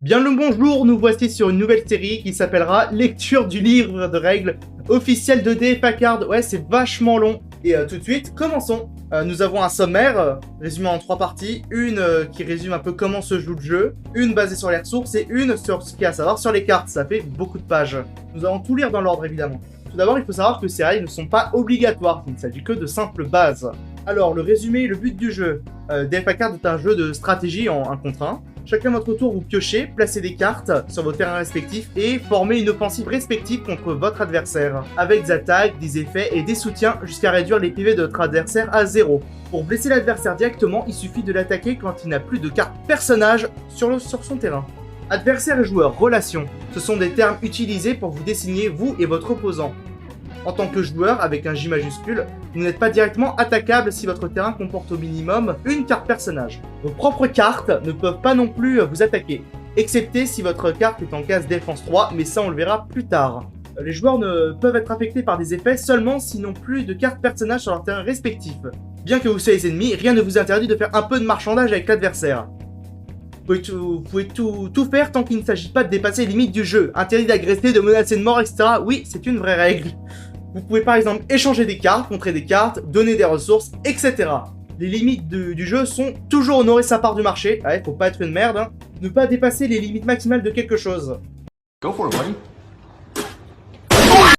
Bien le bonjour, nous voici sur une nouvelle série qui s'appellera Lecture du livre de règles officiel de DFA Card. Ouais, c'est vachement long. Et tout de suite, commençons. Nous avons un sommaire, résumé en 3 parties. Une qui résume un peu comment se joue le jeu, une basée sur les ressources et une sur ce qu'il y a à savoir sur les cartes. Ça fait beaucoup de pages. Nous allons tout lire dans l'ordre évidemment. Tout d'abord, il faut savoir que ces règles ne sont pas obligatoires, il ne s'agit que de simples bases. Alors, le résumé, le but du jeu. DFA Card est un jeu de stratégie en 1 contre 1. Chacun à votre tour, vous piochez, placez des cartes sur vos terrains respectifs et formez une offensive respective contre votre adversaire, avec des attaques, des effets et des soutiens jusqu'à réduire les PV de votre adversaire à 0. Pour blesser l'adversaire directement, il suffit de l'attaquer quand il n'a plus de cartes personnage sur son terrain. Adversaire et joueur, relation. Ce sont des termes utilisés pour vous désigner vous et votre opposant. En tant que joueur, avec un J majuscule, vous n'êtes pas directement attaquable si votre terrain comporte au minimum une carte personnage. Vos propres cartes ne peuvent pas non plus vous attaquer, excepté si votre carte est en case défense 3, mais ça on le verra plus tard. Les joueurs ne peuvent être affectés par des effets seulement s'ils n'ont plus de cartes personnages sur leur terrain respectif. Bien que vous soyez ennemis, rien ne vous interdit de faire un peu de marchandage avec l'adversaire. Vous pouvez tout faire tant qu'il ne s'agit pas de dépasser les limites du jeu. Interdit d'agresser, de menacer de mort, etc. Oui, c'est une vraie règle. Vous pouvez par exemple échanger des cartes, contrer des cartes, donner des ressources, etc. Les limites du jeu sont toujours honorer sa part du marché. Ouais, faut pas être une merde, hein. Ne pas dépasser les limites maximales de quelque chose. Go for it, buddy.